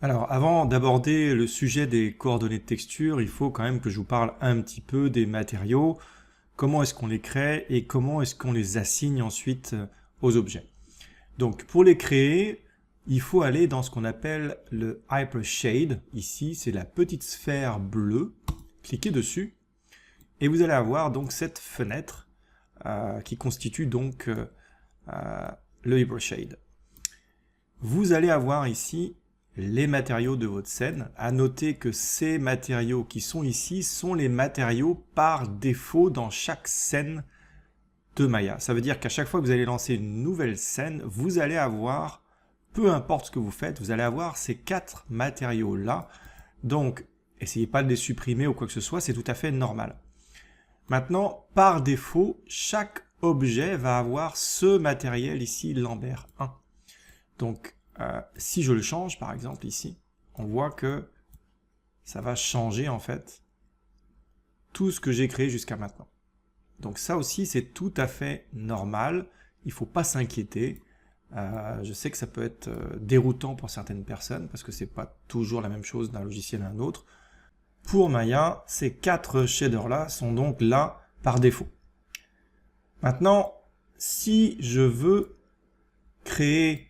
Alors, avant d'aborder le sujet des coordonnées de texture, il faut quand même que je vous parle un petit peu des matériaux, comment est-ce qu'on les crée et comment est-ce qu'on les assigne ensuite aux objets. Donc, pour les créer, il faut aller dans ce qu'on appelle le Hypershade. Ici, c'est la petite sphère bleue. Cliquez dessus et vous allez avoir donc cette fenêtre qui constitue donc le Hypershade. Vous allez avoir ici les matériaux de votre scène. À noter que ces matériaux qui sont ici sont les matériaux par défaut dans chaque scène de Maya. Ça veut dire qu'à chaque fois que vous allez lancer une nouvelle scène, vous allez avoir, peu importe ce que vous faites, vous allez avoir ces 4 matériaux-là. Donc, essayez pas de les supprimer ou quoi que ce soit, c'est tout à fait normal. Maintenant, par défaut, chaque objet va avoir ce matériel ici, Lambert 1. Donc, si je le change, par exemple, ici, on voit que ça va changer, en fait, tout ce que j'ai créé jusqu'à maintenant. Donc ça aussi, c'est tout à fait normal. Il ne faut pas s'inquiéter. Je sais que ça peut être déroutant pour certaines personnes, parce que c'est pas toujours la même chose d'un logiciel à un autre. Pour Maya, ces 4 shaders-là sont donc là par défaut. Maintenant, si je veux créer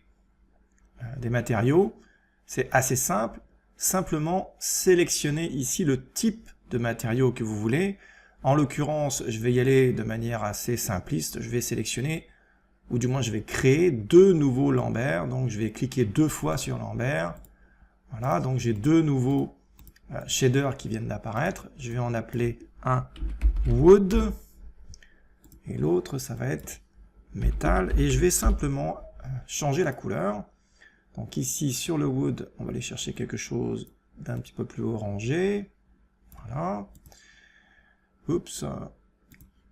des matériaux, c'est assez simple. Simplement sélectionner ici le type de matériau que vous voulez. En l'occurrence, je vais y aller de manière assez simpliste. Je vais sélectionner, ou du moins je vais créer 2 nouveaux Lambert. Donc je vais cliquer 2 fois sur Lambert. Voilà, donc j'ai 2 nouveaux shaders qui viennent d'apparaître. Je vais en appeler un Wood. Et l'autre, ça va être Metal. Et je vais simplement changer la couleur. Donc ici, sur le Wood, on va aller chercher quelque chose d'un petit peu plus orangé. Voilà. Oups.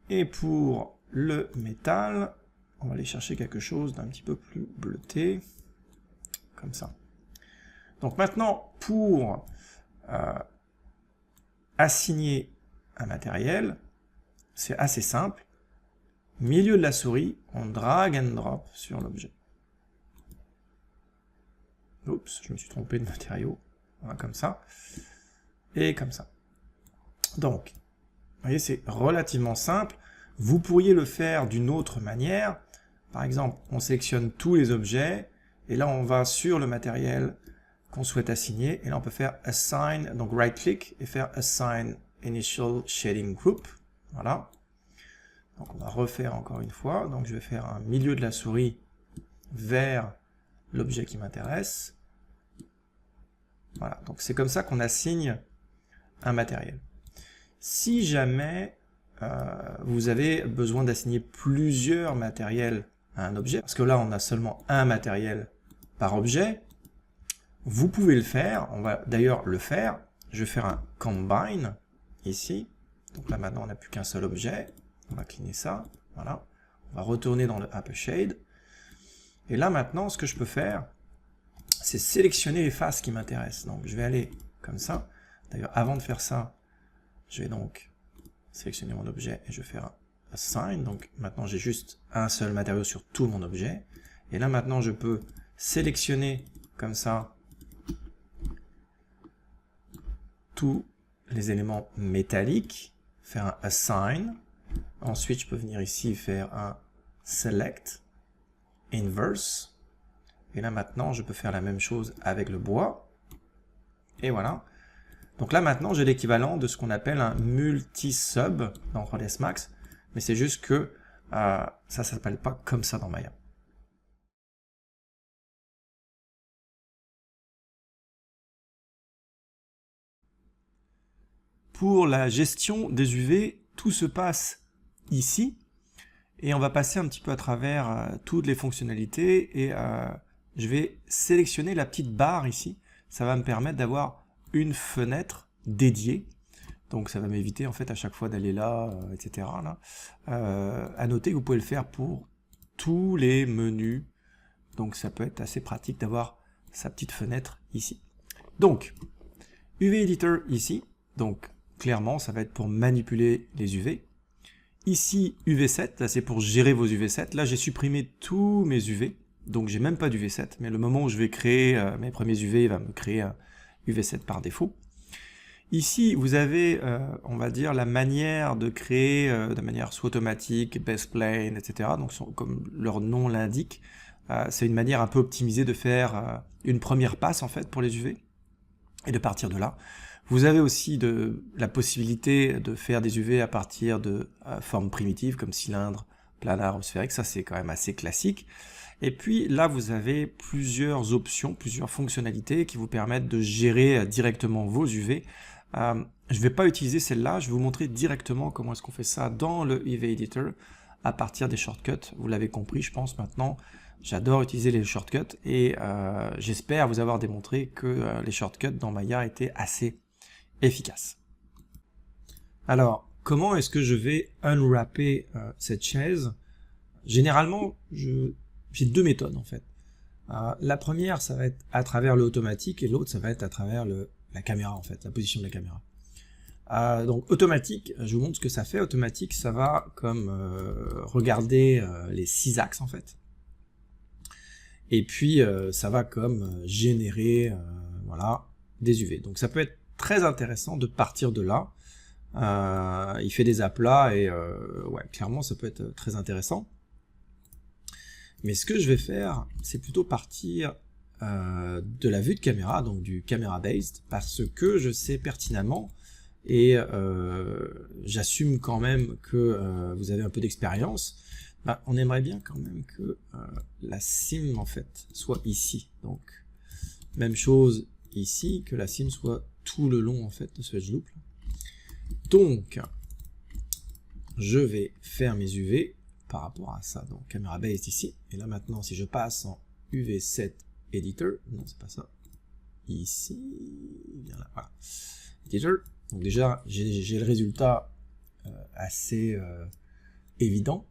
Et pour le métal, on va aller chercher quelque chose d'un petit peu plus bleuté. Comme ça. Donc maintenant, pour assigner un matériel, c'est assez simple. Milieu de la souris, on drag and drop sur l'objet. Oups, je me suis trompé de matériau. Voilà, comme ça. Et comme ça. Donc, vous voyez, c'est relativement simple. Vous pourriez le faire d'une autre manière. Par exemple, on sélectionne tous les objets. Et là, on va sur le matériel qu'on souhaite assigner. Et là, on peut faire Assign, donc right-click, et faire Assign Initial Shading Group. Voilà. Donc, on va refaire encore une fois. Donc, je vais faire un milieu de la souris vers l'objet qui m'intéresse. Voilà, donc c'est comme ça qu'on assigne un matériel. Si jamais vous avez besoin d'assigner plusieurs matériels à un objet, parce que là on a seulement un matériel par objet, vous pouvez le faire, on va d'ailleurs le faire. Je vais faire un Combine, ici. Donc là maintenant on n'a plus qu'un seul objet, on va cleaner ça, voilà. On va retourner dans le Hypershade. Et là maintenant ce que je peux faire, c'est sélectionner les faces qui m'intéressent. Donc je vais aller comme ça. D'ailleurs, avant de faire ça, je vais donc sélectionner mon objet et je vais faire un Assign. Donc maintenant, j'ai juste un seul matériau sur tout mon objet. Et là, maintenant, je peux sélectionner comme ça tous les éléments métalliques, faire un Assign. Ensuite, je peux venir ici faire un Select, Inverse. Et là maintenant, je peux faire la même chose avec le bois. Et voilà. Donc là maintenant, j'ai l'équivalent de ce qu'on appelle un multi-sub dans 3ds Max. Mais c'est juste que ça ne s'appelle pas comme ça dans Maya. Pour la gestion des UV, tout se passe ici. Et on va passer un petit peu à travers toutes les fonctionnalités. Et je vais sélectionner la petite barre ici. Ça va me permettre d'avoir une fenêtre dédiée. Donc ça va m'éviter en fait à chaque fois d'aller là, etc. Là. À noter que vous pouvez le faire pour tous les menus. Donc ça peut être assez pratique d'avoir sa petite fenêtre ici. Donc, UV Editor ici. Donc clairement, ça va être pour manipuler les UV. Ici, UV7, là c'est pour gérer vos UV7. Là j'ai supprimé tous mes UV. Donc j'ai même pas d'UV7, mais le moment où je vais créer mes premiers UV, il va me créer un UV7 par défaut. Ici, vous avez, on va dire, la manière de créer de manière soit automatique, base plane, etc. Donc comme leur nom l'indique, c'est une manière un peu optimisée de faire une première passe en fait pour les UV, et de partir de là. Vous avez aussi la possibilité de faire des UV à partir de formes primitives comme cylindre, planar ou sphérique, ça c'est quand même assez classique. Et puis là vous avez plusieurs options, plusieurs fonctionnalités qui vous permettent de gérer directement vos UV. Je ne vais pas utiliser celle-là, je vais vous montrer directement comment est-ce qu'on fait ça dans le UV Editor à partir des shortcuts. Vous l'avez compris, je pense maintenant. J'adore utiliser les shortcuts et j'espère vous avoir démontré que les shortcuts dans Maya étaient assez efficaces. Alors, comment est-ce que je vais unwrapper cette chaise? Généralement, j'ai deux méthodes en fait. La première, ça va être à travers le automatique et l'autre, ça va être à travers la caméra en fait, la position de la caméra. Donc automatique, je vous montre ce que ça fait. Automatique, ça va comme regarder les 6 axes en fait. Et puis ça va comme générer voilà, des UV. Donc ça peut être très intéressant de partir de là. Il fait des aplats et ouais, clairement ça peut être très intéressant. Mais ce que je vais faire, c'est plutôt partir de la vue de caméra, donc du camera based, parce que je sais pertinemment et j'assume quand même que vous avez un peu d'expérience. Bah, on aimerait bien quand même que la sim en fait soit ici. Donc même chose ici, que la sim soit tout le long en fait de ce edge loop. Donc je vais faire mes UV par rapport à ça. Donc camera based ici. Et là maintenant si je passe en UV7 editor, non c'est pas ça. Ici, bien là, voilà. Editor. Donc déjà j'ai le résultat assez évident.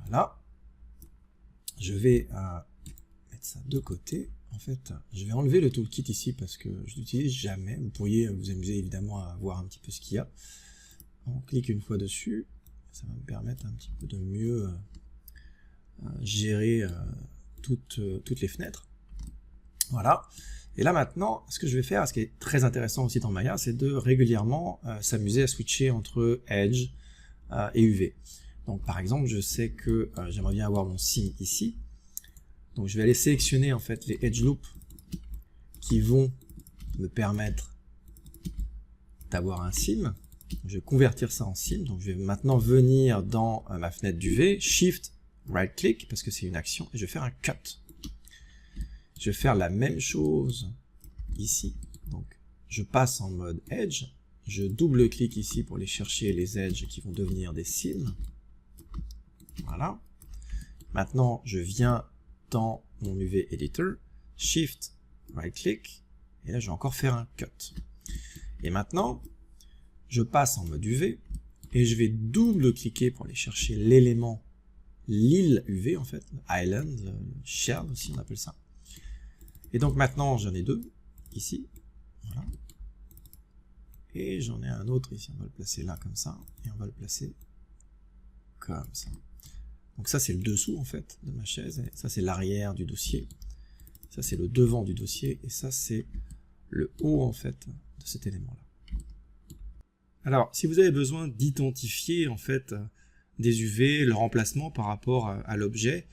Voilà, je vais mettre ça de côté. En fait, je vais enlever le toolkit ici parce que je l'utilise jamais. Vous pourriez vous amuser évidemment à voir un petit peu ce qu'il y a. On clique une fois dessus, ça va me permettre un petit peu de mieux gérer toutes les fenêtres. Voilà. Et là maintenant, ce que je vais faire, ce qui est très intéressant aussi dans Maya, c'est de régulièrement s'amuser à switcher entre Edge et UV. Donc par exemple, je sais que j'aimerais bien avoir mon sim ici. Donc je vais aller sélectionner en fait les edge loops qui vont me permettre d'avoir un sim. Je vais convertir ça en sim. Donc je vais maintenant venir dans ma fenêtre d'UV, Shift, Right Click, parce que c'est une action, et je vais faire un cut. Je vais faire la même chose ici. Donc je passe en mode Edge. Je double-clique ici pour aller chercher les edges qui vont devenir des sims. Voilà. Maintenant, je viens dans mon UV Editor, Shift, Right Click, et là, je vais encore faire un Cut. Et maintenant, je passe en mode UV, et je vais double-cliquer pour aller chercher l'élément, l'île UV, en fait, Island, Shell aussi, on appelle ça. Et donc maintenant, j'en ai deux, ici, voilà. Et j'en ai un autre ici, on va le placer là, comme ça, et on va le placer comme ça. Donc ça c'est le dessous en fait de ma chaise, et ça c'est l'arrière du dossier, ça c'est le devant du dossier, et ça c'est le haut en fait de cet élément là. Alors si vous avez besoin d'identifier en fait des UV, leur emplacement par rapport à l'objet,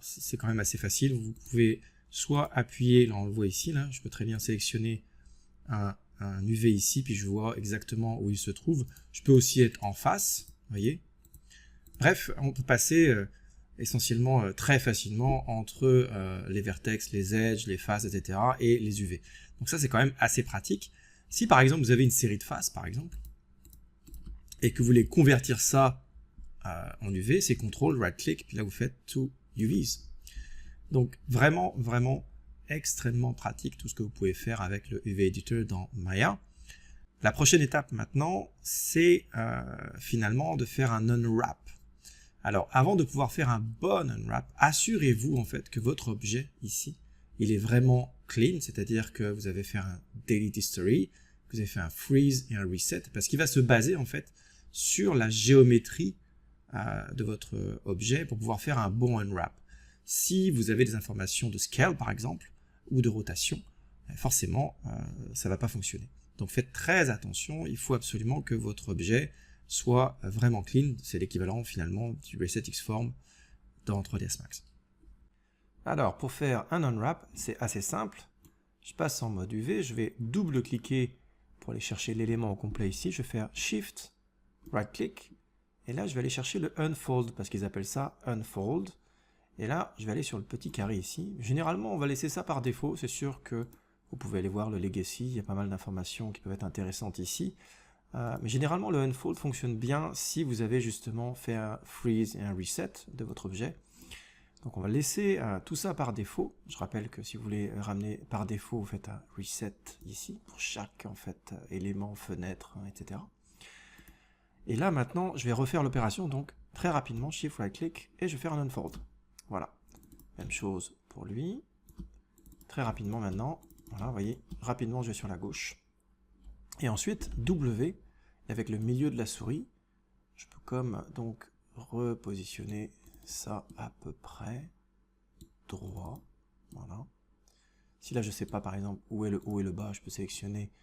c'est quand même assez facile. Vous pouvez soit appuyer, là on le voit ici, là, je peux très bien sélectionner un UV ici, puis je vois exactement où il se trouve. Je peux aussi être en face, vous voyez. Bref, on peut passer essentiellement très facilement entre les vertex, les edges, les faces, etc. et les UV. Donc ça, c'est quand même assez pratique. Si par exemple, vous avez une série de faces, par exemple, et que vous voulez convertir ça en UV, c'est CTRL, right-click, puis là, vous faites to UVs. Donc vraiment, vraiment extrêmement pratique tout ce que vous pouvez faire avec le UV Editor dans Maya. La prochaine étape maintenant, c'est finalement de faire un unwrap. Alors, avant de pouvoir faire un bon unwrap, assurez-vous en fait que votre objet ici, il est vraiment clean, c'est-à-dire que vous avez fait un delete history, que vous avez fait un freeze et un reset, parce qu'il va se baser en fait sur la géométrie de votre objet pour pouvoir faire un bon unwrap. Si vous avez des informations de scale, par exemple, ou de rotation, forcément, ça ne va pas fonctionner. Donc faites très attention, il faut absolument que votre objet soit vraiment clean. C'est l'équivalent finalement du reset-xform dans 3ds Max. Alors, pour faire un unwrap, c'est assez simple. Je passe en mode UV, je vais double-cliquer pour aller chercher l'élément au complet ici. Je vais faire Shift, right-click, et là, je vais aller chercher le unfold, parce qu'ils appellent ça unfold. Et là, je vais aller sur le petit carré ici. Généralement, on va laisser ça par défaut. C'est sûr que vous pouvez aller voir le legacy. Il y a pas mal d'informations qui peuvent être intéressantes ici. Mais généralement, le unfold fonctionne bien si vous avez justement fait un freeze et un reset de votre objet. Donc, on va laisser tout ça par défaut. Je rappelle que si vous voulez ramener par défaut, vous faites un reset ici pour chaque en fait élément, fenêtre, etc. Et là, maintenant, je vais refaire l'opération. Donc, très rapidement, Shift, right-click, et je vais faire un unfold. Voilà, même chose pour lui. Très rapidement maintenant, voilà, vous voyez, rapidement je vais sur la gauche. Et ensuite, W, avec le milieu de la souris, je peux comme donc repositionner ça à peu près droit. Voilà. Si là je ne sais pas par exemple où est le haut et le bas, je peux sélectionner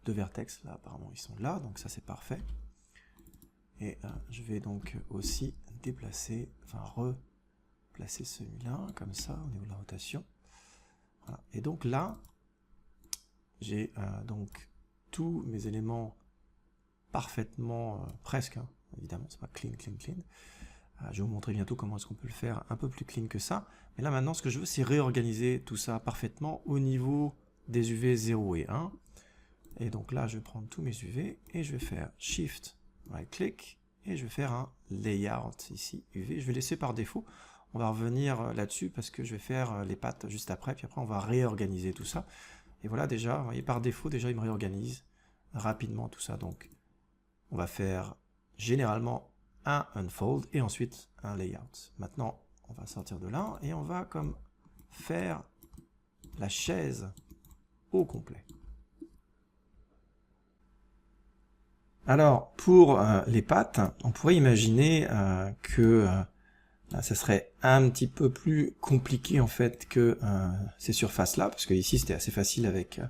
deux vertex. Là apparemment ils sont là, donc ça c'est parfait. Et je vais donc aussi déplacer, enfin replacer celui-là, comme ça, au niveau de la rotation. Voilà. Et donc là, j'ai donc tous mes éléments parfaitement, presque, hein, évidemment, c'est pas clean. Je vais vous montrer bientôt comment est-ce qu'on peut le faire un peu plus clean que ça. Mais là maintenant, ce que je veux, c'est réorganiser tout ça parfaitement au niveau des UV 0 et 1. Et donc là, je vais prendre tous mes UV et je vais faire Shift, right-click, et je vais faire un layout ici, UV. Je vais laisser par défaut. On va revenir là-dessus parce que je vais faire les pattes juste après, puis après on va réorganiser tout ça. Et voilà déjà, vous voyez, par défaut, déjà il me réorganise rapidement tout ça. Donc on va faire généralement un unfold et ensuite un layout. Maintenant, on va sortir de là et on va comme faire la chaise au complet. Alors, pour les pattes, on pourrait imaginer que ça serait un petit peu plus compliqué en fait que ces surfaces-là, parce que ici c'était assez facile avec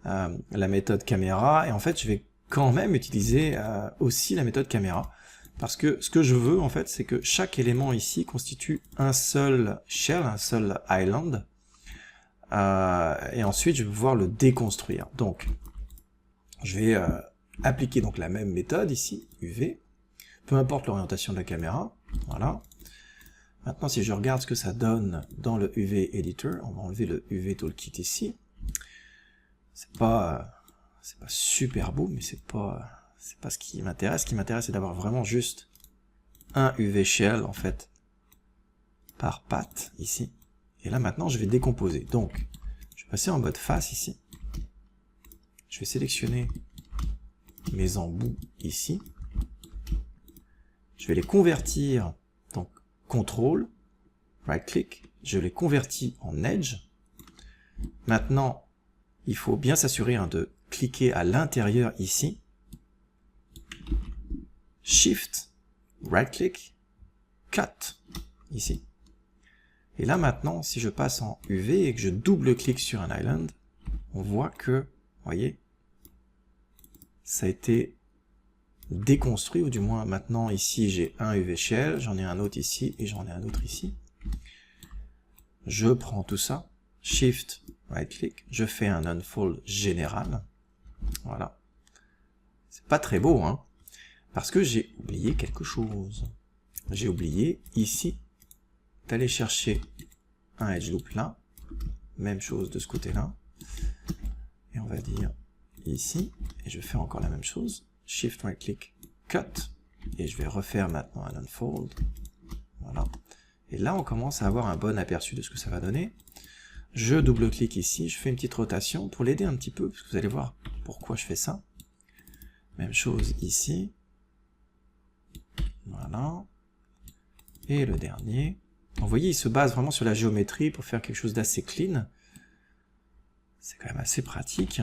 la méthode caméra, et en fait je vais quand même utiliser aussi la méthode caméra, parce que ce que je veux en fait, c'est que chaque élément ici constitue un seul shell, un seul island, et ensuite je vais pouvoir le déconstruire. Donc, je vais appliquer donc la même méthode ici, UV, peu importe l'orientation de la caméra, voilà. Maintenant, si je regarde ce que ça donne dans le UV Editor, on va enlever le UV Toolkit ici. C'est pas super beau, mais c'est pas ce qui m'intéresse. Ce qui m'intéresse, c'est d'avoir vraiment juste un UV Shell, en fait, par patte, ici. Et là, maintenant, je vais décomposer. Donc, je vais passer en mode face, ici. Je vais sélectionner mes embouts, ici. Je vais les convertir, donc, Contrôle, right-click, je les convertis en Edge. Maintenant, il faut bien s'assurer de cliquer à l'intérieur ici. Shift, right-click, Cut, ici. Et là maintenant, si je passe en UV et que je double-clique sur un island, on voit que, vous voyez, ça a été déconstruit, ou du moins maintenant ici j'ai un UV Shell, j'en ai un autre ici et j'en ai un autre ici. Je prends tout ça, Shift, right-click, je fais un unfold général. Voilà. C'est pas très beau, hein, parce que j'ai oublié quelque chose. J'ai oublié ici d'aller chercher un edge loop là, même chose de ce côté-là, et on va dire ici, et je fais encore la même chose. Shift right click, cut, et je vais refaire maintenant un unfold. Voilà. Et là, on commence à avoir un bon aperçu de ce que ça va donner. Je double-clique ici, je fais une petite rotation pour l'aider un petit peu, parce que vous allez voir pourquoi je fais ça. Même chose ici. Voilà. Et le dernier. Donc, vous voyez, il se base vraiment sur la géométrie pour faire quelque chose d'assez clean. C'est quand même assez pratique.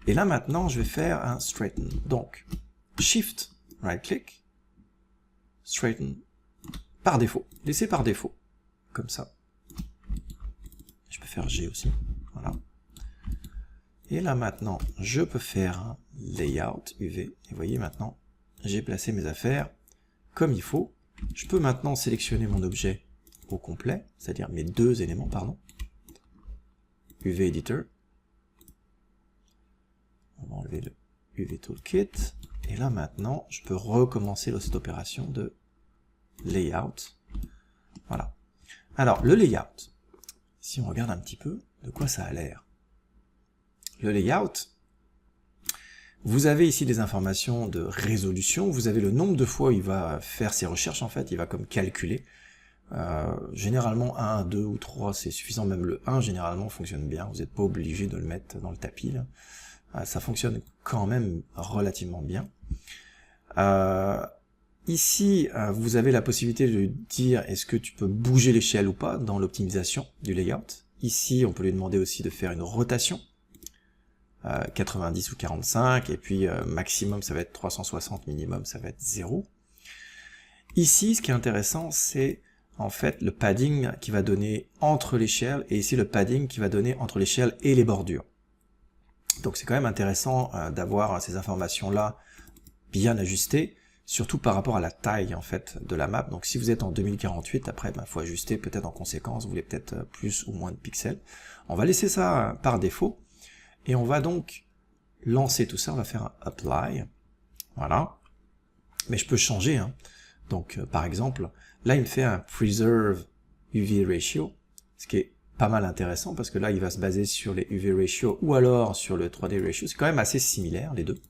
Et là maintenant, je vais faire un straighten. Donc, Shift, right-click, straighten par défaut, laisser par défaut, comme ça. Je peux faire G aussi, voilà. Et là maintenant, je peux faire un layout UV, et vous voyez maintenant, j'ai placé mes affaires comme il faut. Je peux maintenant sélectionner mon objet au complet, c'est-à-dire mes deux éléments, pardon. UV Editor. On va enlever le UV Toolkit. Et là maintenant, je peux recommencer cette opération de layout. Voilà. Alors, le layout, si on regarde un petit peu de quoi ça a l'air. Le layout, vous avez ici des informations de résolution, vous avez le nombre de fois où il va faire ses recherches, en fait, il va comme calculer. Généralement 1, 2 ou 3 c'est suffisant, même le 1 généralement fonctionne bien, vous n'êtes pas obligé de le mettre dans le tapis, là. Ça fonctionne quand même relativement bien. Ici, vous avez la possibilité de dire est-ce que tu peux bouger l'échelle ou pas dans l'optimisation du layout. Ici, on peut lui demander aussi de faire une rotation, 90 ou 45, et puis maximum ça va être 360, minimum ça va être 0. Ici, ce qui est intéressant, c'est en fait le padding qui va donner entre l'échelle, et ici le padding qui va donner entre l'échelle et les bordures. Donc c'est quand même intéressant d'avoir ces informations-là bien ajustées, surtout par rapport à la taille en fait de la map. Donc si vous êtes en 2048, après il faut ajuster peut-être en conséquence, vous voulez peut-être plus ou moins de pixels. On va laisser ça par défaut, et on va donc lancer tout ça, on va faire un apply, voilà. Mais je peux changer, hein. Donc par exemple, là il me fait un preserve UV ratio, ce qui est pas mal intéressant parce que là il va se baser sur les UV ratio ou alors sur le 3D ratio, c'est quand même assez similaire les deux.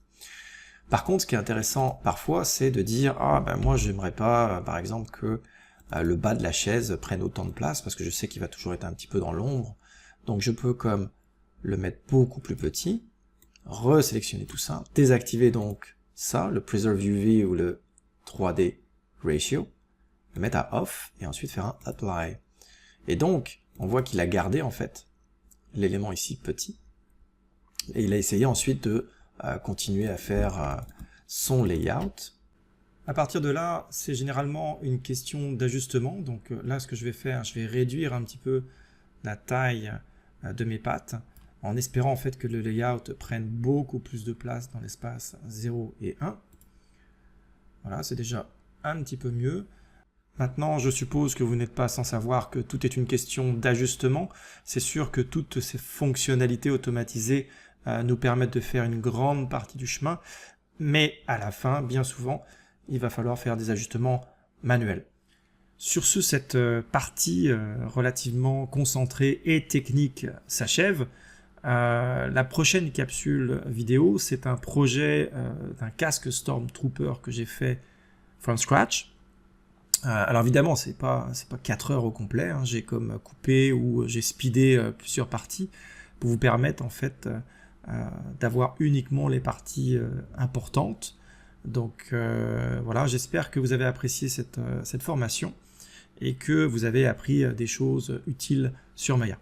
Par contre, ce qui est intéressant parfois, c'est de dire ah ben moi j'aimerais pas par exemple que le bas de la chaise prenne autant de place parce que je sais qu'il va toujours être un petit peu dans l'ombre. Donc je peux comme le mettre beaucoup plus petit, resélectionner tout ça, désactiver donc ça, le preserve UV ou le 3D ratio, le mettre à off et ensuite faire un apply. Et donc on voit qu'il a gardé en fait l'élément ici petit et il a essayé ensuite de continuer à faire son layout. À partir de là, c'est généralement une question d'ajustement. Donc là, ce que je vais faire, je vais réduire un petit peu la taille de mes pattes en espérant en fait que le layout prenne beaucoup plus de place dans l'espace 0 et 1. Voilà, c'est déjà un petit peu mieux. Maintenant, je suppose que vous n'êtes pas sans savoir que tout est une question d'ajustement. C'est sûr que toutes ces fonctionnalités automatisées nous permettent de faire une grande partie du chemin, mais à la fin, bien souvent, il va falloir faire des ajustements manuels. Sur ce, cette partie relativement concentrée et technique s'achève. La prochaine capsule vidéo, c'est un projet d'un casque Stormtrooper que j'ai fait from scratch. Alors évidemment, c'est pas 4 heures au complet, hein. J'ai comme coupé ou j'ai speedé plusieurs parties pour vous permettre en fait d'avoir uniquement les parties importantes. Donc voilà, j'espère que vous avez apprécié cette formation et que vous avez appris des choses utiles sur Maya.